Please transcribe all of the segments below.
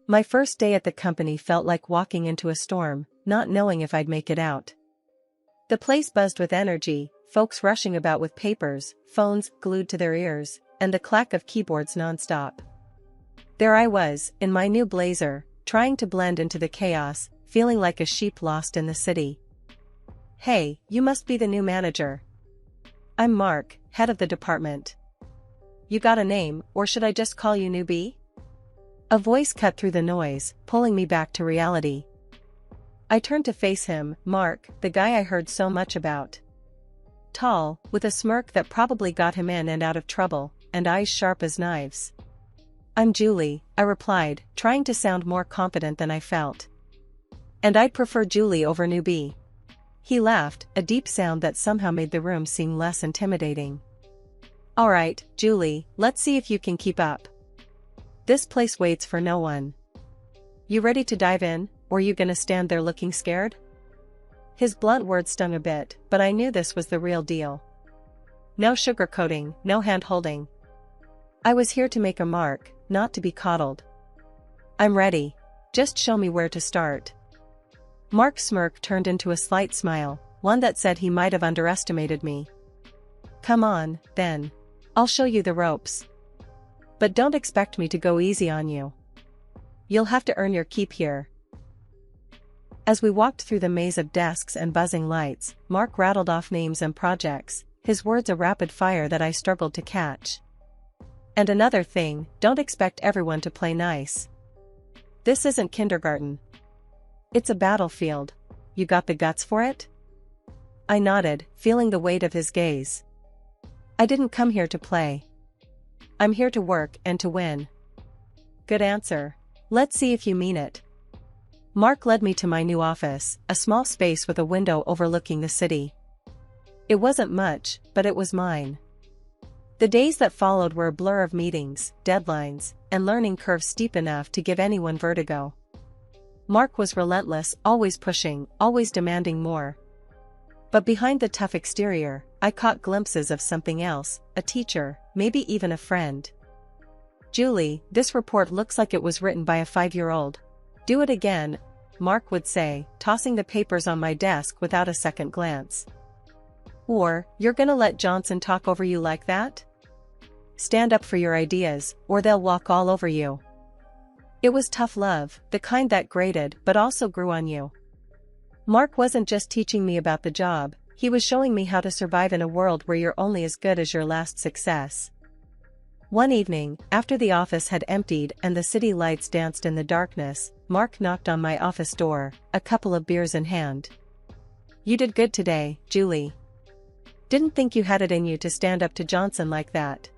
My first day at the company felt like walking into a storm, not knowing if I'd make it out. The place buzzed with energy, folks rushing about with papers, phones glued to their ears, and the clack of keyboards nonstop. There I was, in my new blazer, trying to blend into the chaos, feeling like a sheep lost in the city. "Hey, you must be the new manager." "I'm Mark, head of the department." "You got a name, or should I just call you Newbie?" A voice cut through the noise, pulling me back to reality. I turned to face him, Mark, the guy I heard so much about. Tall, with a smirk that probably got him in and out of trouble, and eyes sharp as knives. "I'm Julie," I replied, trying to sound more confident than I felt. "And I'd prefer Julie over Newbie." He laughed, a deep sound that somehow made the room seem less intimidating. "Alright, Julie, let's see if you can keep up. This place waits for no one. You ready to dive in, or you gonna stand there looking scared?" His blunt words stung a bit, but I knew this was the real deal. No sugarcoating, no hand-holding. I was here to make a mark, not to be coddled. "I'm ready. Just show me where to start." Mark's smirk turned into a slight smile, one that said he might have underestimated me. "Come on, then. I'll show you the ropes. But don't expect me to go easy on you. You'll have to earn your keep here." As we walked through the maze of desks and buzzing lights, Mark rattled off names and projects, his words a rapid fire that I struggled to catch. "And another thing, don't expect everyone to play nice. This isn't kindergarten. It's a battlefield. You got the guts for it?" I nodded, feeling the weight of his gaze. "I didn't come here to play. I'm here to work and to win." "Good answer. Let's see if you mean it." Mark led me to my new office, a small space with a window overlooking the city. It wasn't much, but it was mine. The days that followed were a blur of meetings, deadlines, and learning curves steep enough to give anyone vertigo. Mark was relentless, always pushing, always demanding more. But behind the tough exterior, I caught glimpses of something else, a teacher, maybe even a friend. "Julie, this report looks like it was written by a 5-year-old. Do it again," Mark would say, tossing the papers on my desk without a second glance. "Or, you're gonna let Johnson talk over you like that? Stand up for your ideas, or they'll walk all over you." It was tough love, the kind that grated but also grew on you. Mark wasn't just teaching me about the job, he was showing me how to survive in a world where you're only as good as your last success. One evening, after the office had emptied and the city lights danced in the darkness, Mark knocked on my office door, a couple of beers in hand. "You did good today, Julie. Didn't think you had it in you to stand up to Johnson like that."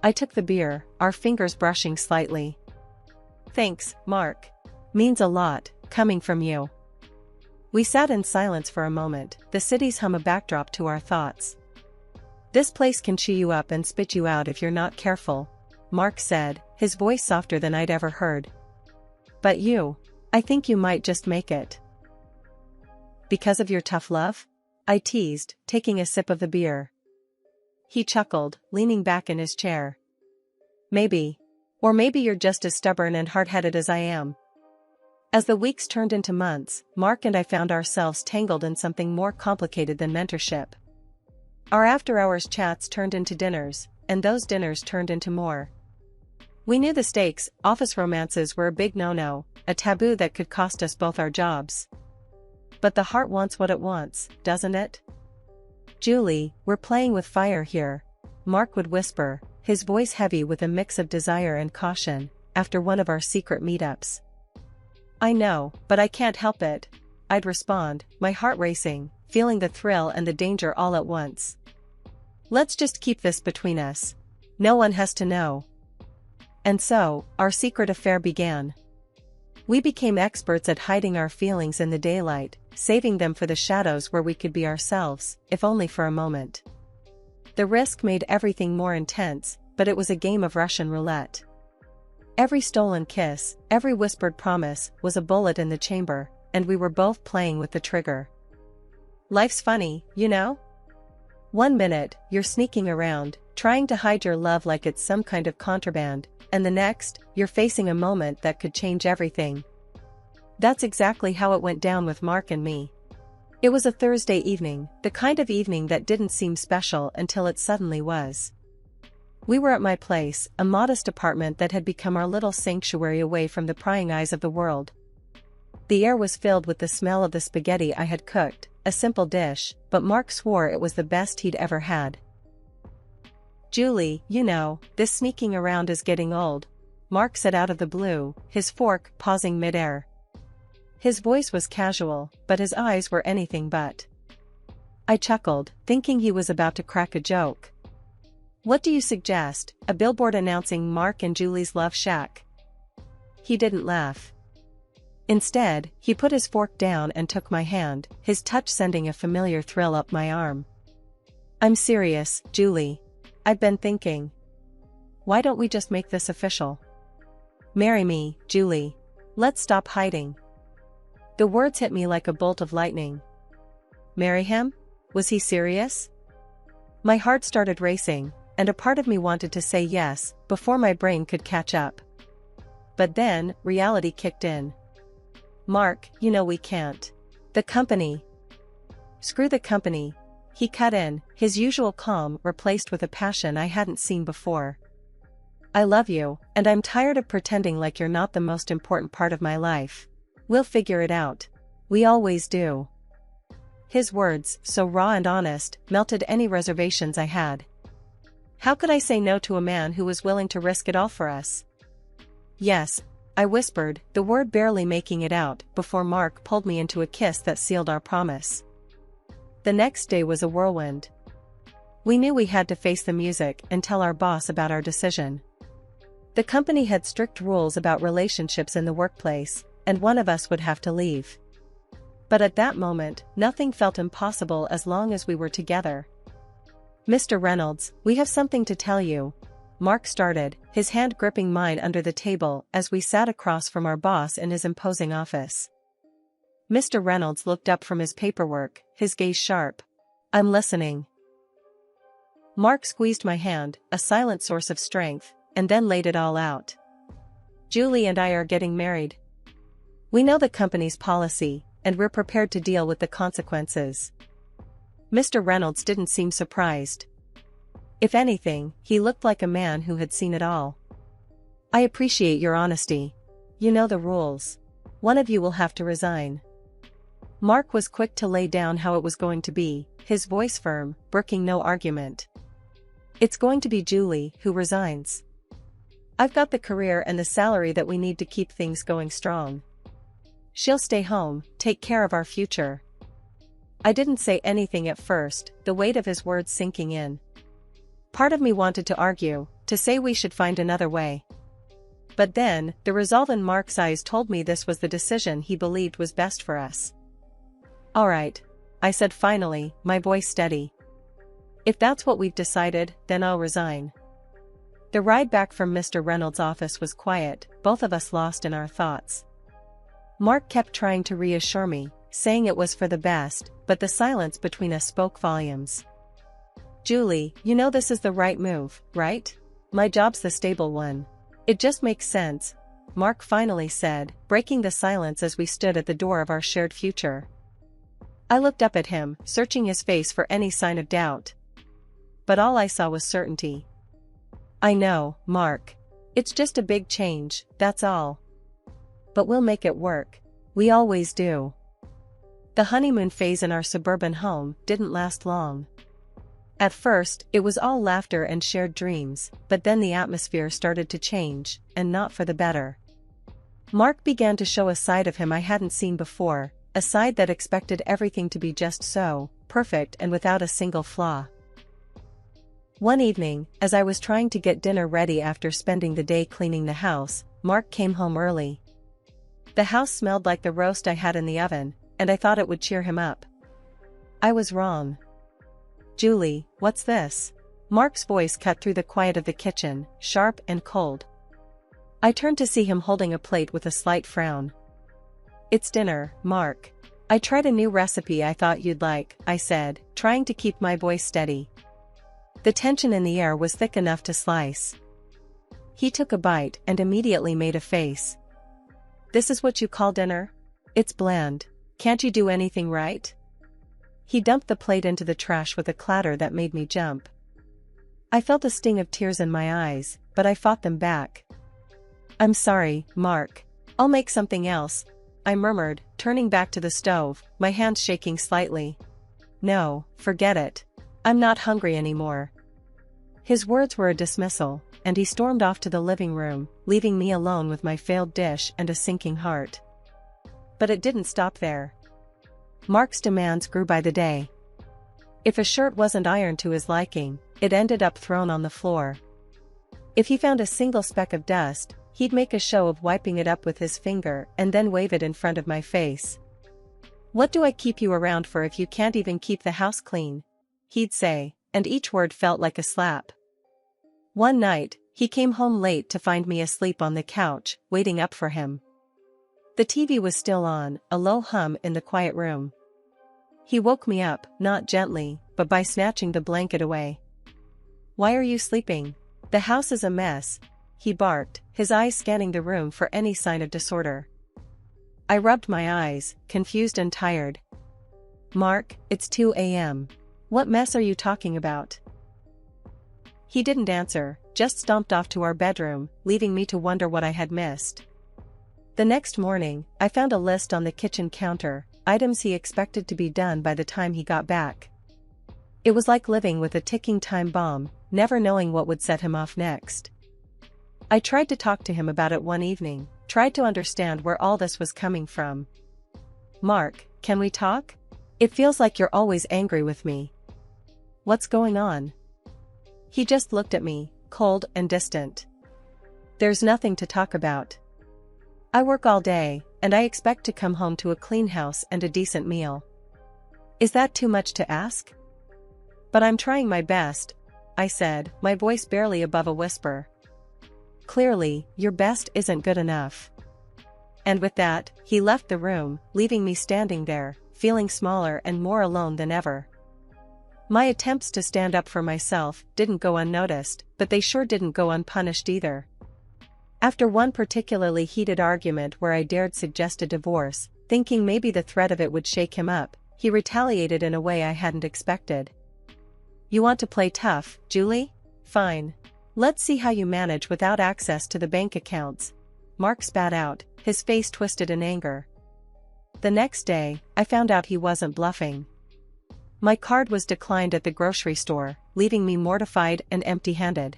I took the beer, our fingers brushing slightly. "Thanks, Mark. Means a lot, coming from you." We sat in silence for a moment, the city's hum a backdrop to our thoughts. "This place can chew you up and spit you out if you're not careful," Mark said, his voice softer than I'd ever heard. "But you, I think you might just make it." "Because of your tough love?" I teased, taking a sip of the beer. He chuckled, leaning back in his chair. "Maybe. Or maybe you're just as stubborn and hard-headed as I am." As the weeks turned into months, Mark and I found ourselves tangled in something more complicated than mentorship. Our after-hours chats turned into dinners, and those dinners turned into more. We knew the stakes, office romances were a big no-no, a taboo that could cost us both our jobs. But the heart wants what it wants, doesn't it? "Julie, we're playing with fire here," Mark would whisper, his voice heavy with a mix of desire and caution, after one of our secret meetups. "I know, but I can't help it," I'd respond, my heart racing, feeling the thrill and the danger all at once. "Let's just keep this between us. No one has to know." And so, our secret affair began. We became experts at hiding our feelings in the daylight, saving them for the shadows where we could be ourselves, if only for a moment. The risk made everything more intense, but it was a game of Russian roulette. Every stolen kiss, every whispered promise, was a bullet in the chamber, and we were both playing with the trigger. Life's funny, you know? One minute, you're sneaking around, trying to hide your love like it's some kind of contraband, and the next, you're facing a moment that could change everything. That's exactly how it went down with Mark and me. It was a Thursday evening, the kind of evening that didn't seem special until it suddenly was. We were at my place, a modest apartment that had become our little sanctuary away from the prying eyes of the world. The air was filled with the smell of the spaghetti I had cooked, a simple dish, but Mark swore it was the best he'd ever had. "Julie, you know, this sneaking around is getting old," Mark said out of the blue, his fork pausing mid-air. His voice was casual, but his eyes were anything but. I chuckled, thinking he was about to crack a joke. "What do you suggest, a billboard announcing Mark and Julie's love shack?" He didn't laugh. Instead, he put his fork down and took my hand, his touch sending a familiar thrill up my arm. "I'm serious, Julie. I've been thinking. Why don't we just make this official? Marry me, Julie. Let's stop hiding." The words hit me like a bolt of lightning. Marry him? Was he serious? My heart started racing, and a part of me wanted to say yes, before my brain could catch up. But then, reality kicked in. "Mark, you know we can't. The company." "Screw the company," he cut in, his usual calm replaced with a passion I hadn't seen before. "I love you, and I'm tired of pretending like you're not the most important part of my life. We'll figure it out. We always do." His words, so raw and honest, melted any reservations I had. How could I say no to a man who was willing to risk it all for us? "Yes," I whispered, the word barely making it out, before Mark pulled me into a kiss that sealed our promise. The next day was a whirlwind. We knew we had to face the music and tell our boss about our decision. The company had strict rules about relationships in the workplace, and one of us would have to leave. But at that moment, nothing felt impossible as long as we were together. "Mr. Reynolds, we have something to tell you," Mark started, his hand gripping mine under the table as we sat across from our boss in his imposing office. Mr. Reynolds looked up from his paperwork, his gaze sharp. "I'm listening." Mark squeezed my hand, a silent source of strength, and then laid it all out. "Julie and I are getting married. We know the company's policy, and we're prepared to deal with the consequences." Mr. Reynolds didn't seem surprised. If anything, he looked like a man who had seen it all. "I appreciate your honesty. You know the rules. One of you will have to resign." Mark was quick to lay down how it was going to be, his voice firm, brooking no argument. "It's going to be Julie who resigns. I've got the career and the salary that we need to keep things going strong. She'll stay home, take care of our future." I didn't say anything at first, the weight of his words sinking in. Part of me wanted to argue, to say we should find another way. But then, the resolve in Mark's eyes told me this was the decision he believed was best for us. "All right," I said finally, my voice steady. "If that's what we've decided, then I'll resign." The ride back from Mr. Reynolds' office was quiet, both of us lost in our thoughts. Mark kept trying to reassure me, saying it was for the best, but the silence between us spoke volumes. "Julie, you know this is the right move, right? My job's the stable one. It just makes sense," Mark finally said, breaking the silence as we stood at the door of our shared future. I looked up at him, searching his face for any sign of doubt. But all I saw was certainty. "I know, Mark. It's just a big change, that's all. But we'll make it work. We always do." The honeymoon phase in our suburban home didn't last long. At first, it was all laughter and shared dreams, but then the atmosphere started to change, and not for the better. Mark began to show a side of him I hadn't seen before, a side that expected everything to be just so, perfect and without a single flaw. One evening, as I was trying to get dinner ready after spending the day cleaning the house, Mark came home early. The house smelled like the roast I had in the oven, and I thought it would cheer him up. I was wrong. "Julie, what's this?" Mark's voice cut through the quiet of the kitchen, sharp and cold. I turned to see him holding a plate with a slight frown. "It's dinner, Mark. I tried a new recipe I thought you'd like," I said, trying to keep my voice steady. The tension in the air was thick enough to slice. He took a bite and immediately made a face. "This is what you call dinner? It's bland. Can't you do anything right?" He dumped the plate into the trash with a clatter that made me jump. I felt a sting of tears in my eyes, but I fought them back. "I'm sorry, Mark. I'll make something else," I murmured, turning back to the stove, my hands shaking slightly. "No, forget it. I'm not hungry anymore." His words were a dismissal, and he stormed off to the living room, leaving me alone with my failed dish and a sinking heart. But it didn't stop there. Mark's demands grew by the day. If a shirt wasn't ironed to his liking, it ended up thrown on the floor. If he found a single speck of dust, he'd make a show of wiping it up with his finger and then wave it in front of my face. "What do I keep you around for if you can't even keep the house clean?" he'd say, and each word felt like a slap. One night, he came home late to find me asleep on the couch, waiting up for him. The TV was still on, a low hum in the quiet room. He woke me up, not gently, but by snatching the blanket away. "Why are you sleeping? The house is a mess," he barked, his eyes scanning the room for any sign of disorder. I rubbed my eyes, confused and tired. "Mark, it's 2 a.m. What mess are you talking about?" He didn't answer, just stomped off to our bedroom, leaving me to wonder what I had missed. The next morning, I found a list on the kitchen counter, items he expected to be done by the time he got back. It was like living with a ticking time bomb, never knowing what would set him off next. I tried to talk to him about it one evening, tried to understand where all this was coming from. "Mark, can we talk? It feels like you're always angry with me. What's going on?" He just looked at me, cold and distant. "There's nothing to talk about. I work all day, and I expect to come home to a clean house and a decent meal. Is that too much to ask?" "But I'm trying my best," I said, my voice barely above a whisper. "Clearly, your best isn't good enough." And with that, he left the room, leaving me standing there, feeling smaller and more alone than ever. My attempts to stand up for myself didn't go unnoticed, but they sure didn't go unpunished either. After one particularly heated argument where I dared suggest a divorce, thinking maybe the threat of it would shake him up, he retaliated in a way I hadn't expected. "You want to play tough, Julie? Fine. Let's see how you manage without access to the bank accounts." Mark spat out, his face twisted in anger. The next day, I found out he wasn't bluffing. My card was declined at the grocery store, leaving me mortified and empty-handed.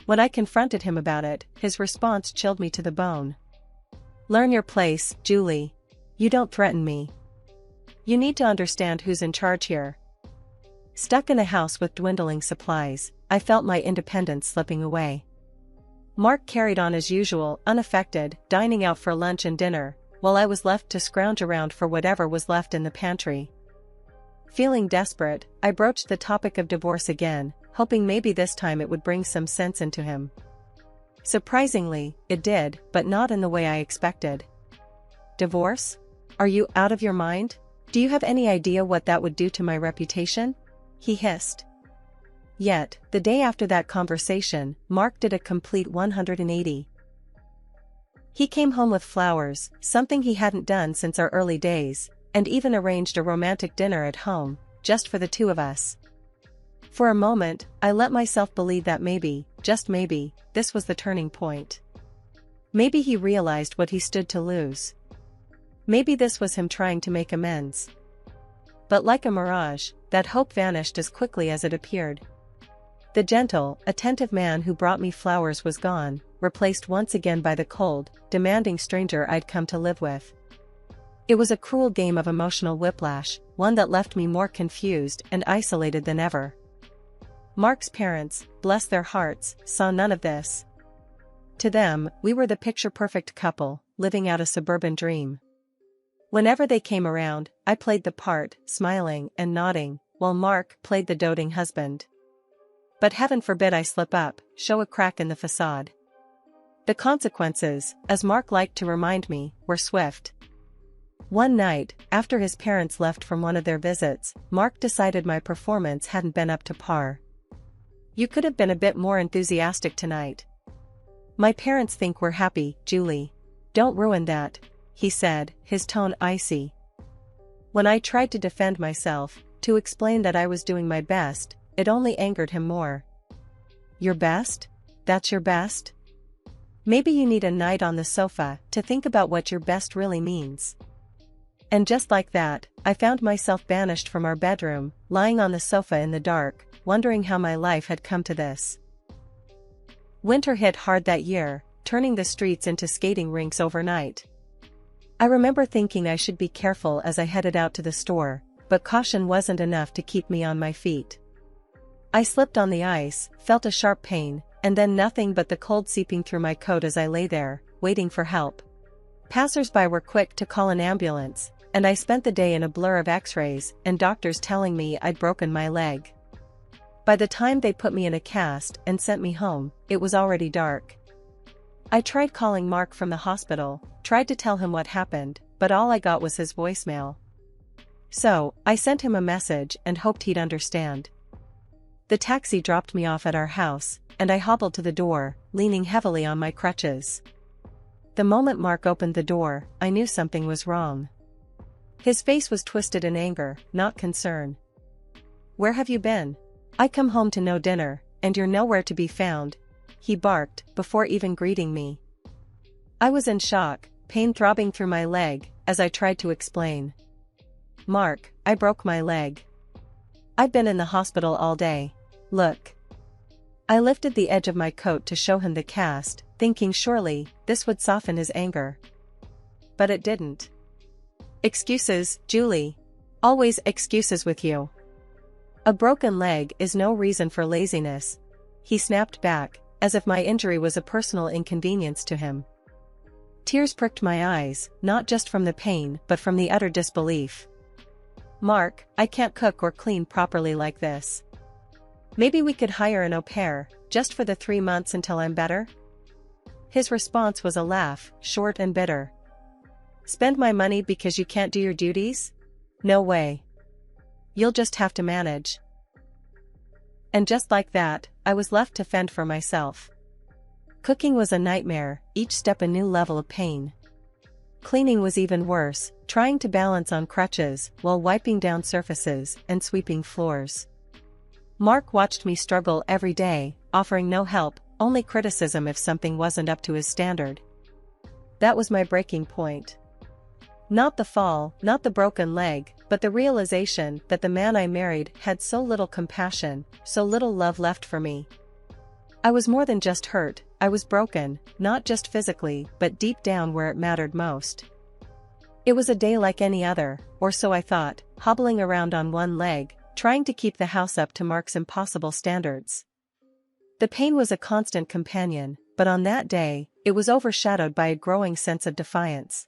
When I confronted him about it, his response chilled me to the bone. "Learn your place, Julie. You don't threaten me. You need to understand who's in charge here." Stuck in a house with dwindling supplies, I felt my independence slipping away. Mark carried on as usual, unaffected, dining out for lunch and dinner, while I was left to scrounge around for whatever was left in the pantry. Feeling desperate, I broached the topic of divorce again, hoping maybe this time it would bring some sense into him. Surprisingly, it did, but not in the way I expected. "Divorce? Are you out of your mind? Do you have any idea what that would do to my reputation?" he hissed. Yet, the day after that conversation, Mark did a complete 180. He came home with flowers, something he hadn't done since our early days, and even arranged a romantic dinner at home, just for the two of us. For a moment, I let myself believe that maybe, just maybe, this was the turning point. Maybe he realized what he stood to lose. Maybe this was him trying to make amends. But like a mirage, that hope vanished as quickly as it appeared. The gentle, attentive man who brought me flowers was gone, replaced once again by the cold, demanding stranger I'd come to live with. It was a cruel game of emotional whiplash, one that left me more confused and isolated than ever. Mark's parents, bless their hearts, saw none of this. To them, we were the picture-perfect couple, living out a suburban dream. Whenever they came around, I played the part, smiling and nodding, while Mark played the doting husband. But heaven forbid I slip up, show a crack in the facade. The consequences, as Mark liked to remind me, were swift. One night, after his parents left from one of their visits, Mark decided my performance hadn't been up to par. You could have been a bit more enthusiastic tonight. My parents think we're happy, Julie. Don't ruin that, he said, his tone icy. When I tried to defend myself, to explain that I was doing my best, it only angered him more. Your best? That's your best? Maybe you need a night on the sofa to think about what your best really means. And just like that, I found myself banished from our bedroom, lying on the sofa in the dark, wondering how my life had come to this. Winter hit hard that year, turning the streets into skating rinks overnight. I remember thinking I should be careful as I headed out to the store, but caution wasn't enough to keep me on my feet. I slipped on the ice, felt a sharp pain, and then nothing but the cold seeping through my coat as I lay there, waiting for help. Passers-by were quick to call an ambulance, and I spent the day in a blur of x-rays and doctors telling me I'd broken my leg. By the time they put me in a cast and sent me home, it was already dark. I tried calling Mark from the hospital, tried to tell him what happened, but all I got was his voicemail. So, I sent him a message and hoped he'd understand. The taxi dropped me off at our house, and I hobbled to the door, leaning heavily on my crutches. The moment Mark opened the door, I knew something was wrong. His face was twisted in anger, not concern. "Where have you been? I come home to no dinner, and you're nowhere to be found," he barked, before even greeting me. I was in shock, pain throbbing through my leg, as I tried to explain. "Mark, I broke my leg. I've been in the hospital all day. Look." I lifted the edge of my coat to show him the cast, thinking surely this would soften his anger. But it didn't. "Excuses, Julie. Always excuses with you. A broken leg is no reason for laziness," he snapped back, as if my injury was a personal inconvenience to him. Tears pricked my eyes, not just from the pain but from the utter disbelief. "Mark, I can't cook or clean properly like this. Maybe we could hire an au pair, just for the 3 months until I'm better?" His response was a laugh, short and bitter. "Spend my money because you can't do your duties? No way. You'll just have to manage." And just like that, I was left to fend for myself. Cooking was a nightmare, each step a new level of pain. Cleaning was even worse, trying to balance on crutches while wiping down surfaces and sweeping floors. Mark watched me struggle every day, offering no help, only criticism if something wasn't up to his standard. That was my breaking point. Not the fall, not the broken leg, but the realization that the man I married had so little compassion, so little love left for me. I was more than just hurt, I was broken, not just physically, but deep down where it mattered most. It was a day like any other, or so I thought, hobbling around on one leg, trying to keep the house up to Mark's impossible standards. The pain was a constant companion, but on that day, it was overshadowed by a growing sense of defiance.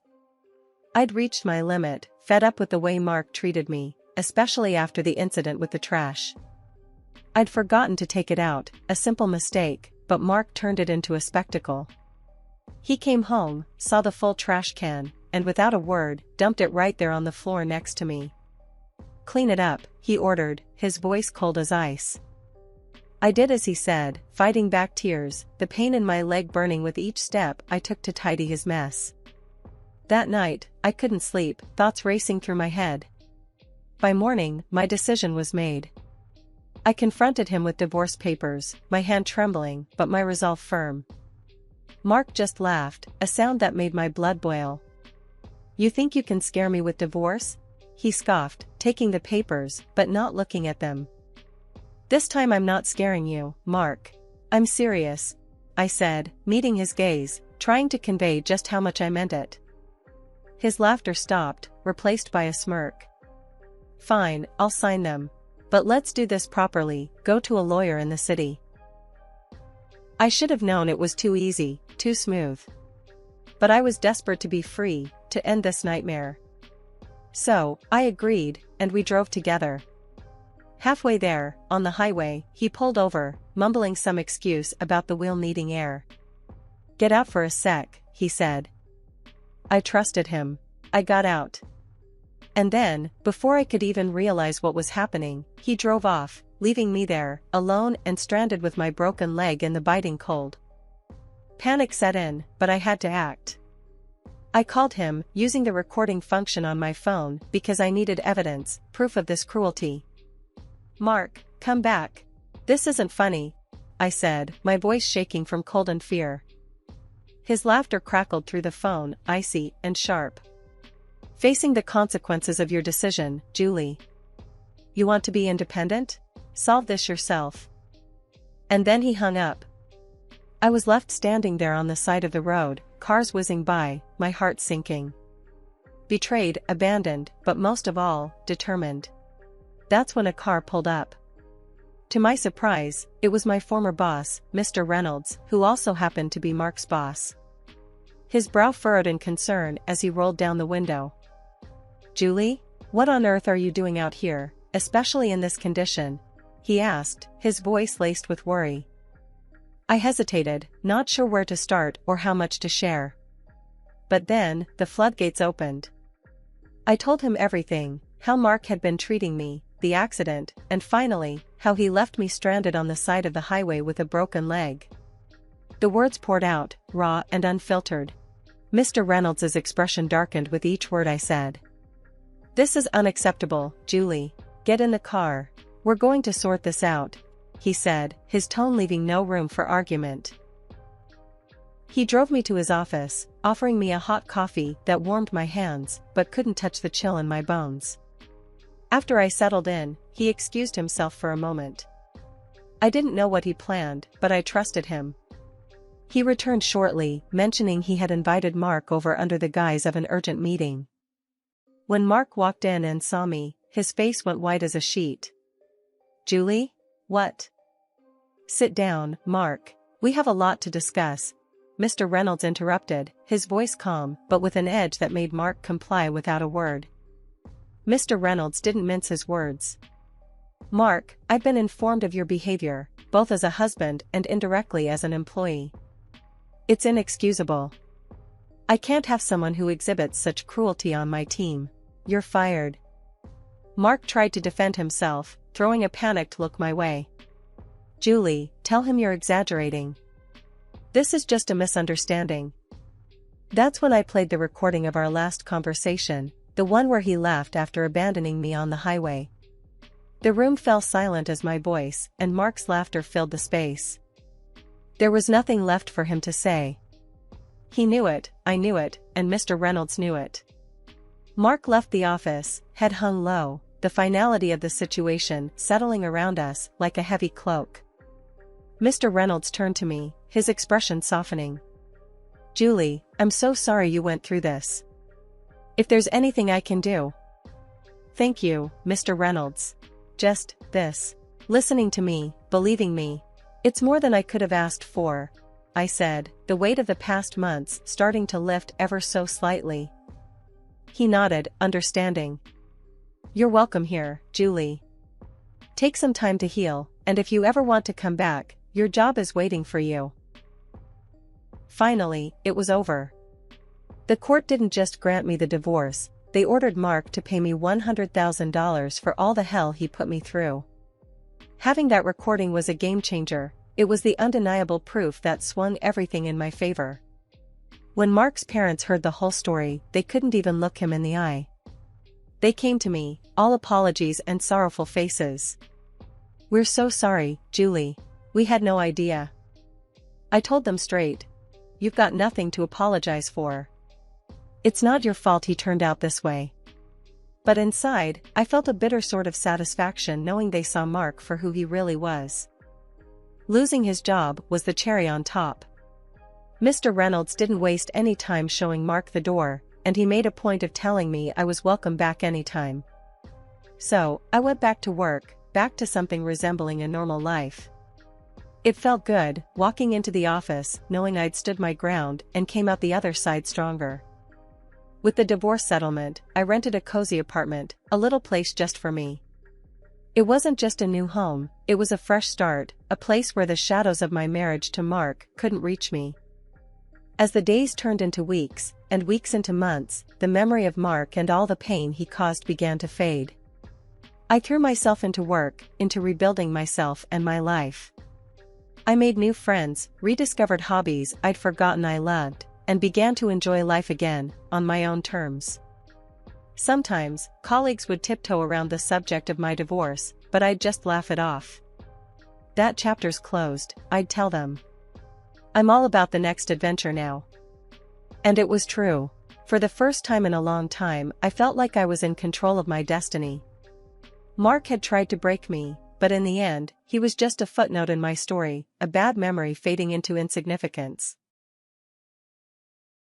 I'd reached my limit, fed up with the way Mark treated me, especially after the incident with the trash. I'd forgotten to take it out, a simple mistake, but Mark turned it into a spectacle. He came home, saw the full trash can, and without a word, dumped it right there on the floor next to me. "Clean it up," he ordered, his voice cold as ice. I did as he said, fighting back tears, the pain in my leg burning with each step I took to tidy his mess. That night, I couldn't sleep, thoughts racing through my head. By morning, my decision was made. I confronted him with divorce papers, my hand trembling, but my resolve firm. Mark just laughed, a sound that made my blood boil. "You think you can scare me with divorce?" he scoffed, taking the papers, but not looking at them. "This time I'm not scaring you, Mark. I'm serious," I said, meeting his gaze, trying to convey just how much I meant it. His laughter stopped, replaced by a smirk. "Fine, I'll sign them. But let's do this properly, go to a lawyer in the city." I should have known it was too easy, too smooth. But I was desperate to be free, to end this nightmare. So, I agreed, and we drove together. Halfway there, on the highway, he pulled over, mumbling some excuse about the wheel needing air. "Get out for a sec," he said. I trusted him. I got out. And then, before I could even realize what was happening, he drove off, leaving me there, alone and stranded with my broken leg in the biting cold. Panic set in, but I had to act. I called him, using the recording function on my phone, because I needed evidence, proof of this cruelty. "Mark, come back. This isn't funny," I said, my voice shaking from cold and fear. His laughter crackled through the phone, icy and sharp. "Facing the consequences of your decision, Julie. You want to be independent? Solve this yourself." And then he hung up. I was left standing there on the side of the road, cars whizzing by, my heart sinking. Betrayed, abandoned, but most of all, determined. That's when a car pulled up. To my surprise, it was my former boss, Mr. Reynolds, who also happened to be Mark's boss. His brow furrowed in concern as he rolled down the window. "Julie, what on earth are you doing out here, especially in this condition?" he asked, his voice laced with worry. I hesitated, not sure where to start or how much to share. But then, the floodgates opened. I told him everything, how Mark had been treating me, the accident, and finally, how he left me stranded on the side of the highway with a broken leg. The words poured out, raw and unfiltered. Mr. Reynolds' expression darkened with each word I said. "This is unacceptable, Julie. Get in the car. We're going to sort this out," he said, his tone leaving no room for argument. He drove me to his office, offering me a hot coffee that warmed my hands but couldn't touch the chill in my bones. After I settled in, he excused himself for a moment. I didn't know what he planned, but I trusted him. He returned shortly, mentioning he had invited Mark over under the guise of an urgent meeting. When Mark walked in and saw me, his face went white as a sheet. "Julie? What?" "Sit down, Mark. We have a lot to discuss," Mr. Reynolds interrupted, his voice calm but with an edge that made Mark comply without a word. Mr. Reynolds didn't mince his words. "Mark, I've been informed of your behavior, both as a husband and indirectly as an employee. It's inexcusable. I can't have someone who exhibits such cruelty on my team. You're fired." Mark tried to defend himself, throwing a panicked look my way. "Julie, tell him you're exaggerating. This is just a misunderstanding." That's when I played the recording of our last conversation, the one where he laughed after abandoning me on the highway. The room fell silent as my voice and Mark's laughter filled the space. There was nothing left for him to say. He knew it, I knew it, and Mr. Reynolds knew it. Mark left the office, head hung low, the finality of the situation settling around us like a heavy cloak. Mr. Reynolds turned to me, his expression softening. "Julie, I'm so sorry you went through this. If there's anything I can do..." "Thank you, Mr. Reynolds. Just this. Listening to me, believing me. It's more than I could have asked for," I said, the weight of the past months starting to lift ever so slightly. He nodded, understanding. "You're welcome here, Julie. Take some time to heal, and if you ever want to come back, your job is waiting for you." Finally, it was over. The court didn't just grant me the divorce, they ordered Mark to pay me $100,000 for all the hell he put me through. Having that recording was a game changer. It was the undeniable proof that swung everything in my favor. When Mark's parents heard the whole story, they couldn't even look him in the eye. They came to me, all apologies and sorrowful faces. "We're so sorry, Julie. We had no idea." I told them straight. "You've got nothing to apologize for. It's not your fault he turned out this way." But inside, I felt a bitter sort of satisfaction knowing they saw Mark for who he really was. Losing his job was the cherry on top. Mr. Reynolds didn't waste any time showing Mark the door, and he made a point of telling me I was welcome back anytime. So, I went back to work, back to something resembling a normal life. It felt good, walking into the office, knowing I'd stood my ground and came out the other side stronger. With the divorce settlement, I rented a cozy apartment, a little place just for me. It wasn't just a new home, it was a fresh start, a place where the shadows of my marriage to Mark couldn't reach me. As the days turned into weeks, and weeks into months, the memory of Mark and all the pain he caused began to fade. I threw myself into work, into rebuilding myself and my life. I made new friends, rediscovered hobbies I'd forgotten I loved, and began to enjoy life again, on my own terms. Sometimes, colleagues would tiptoe around the subject of my divorce, but I'd just laugh it off. That chapter's closed, I'd tell them. I'm all about the next adventure now. And it was true. For the first time in a long time, I felt like I was in control of my destiny. Mark had tried to break me, but in the end, he was just a footnote in my story, a bad memory fading into insignificance.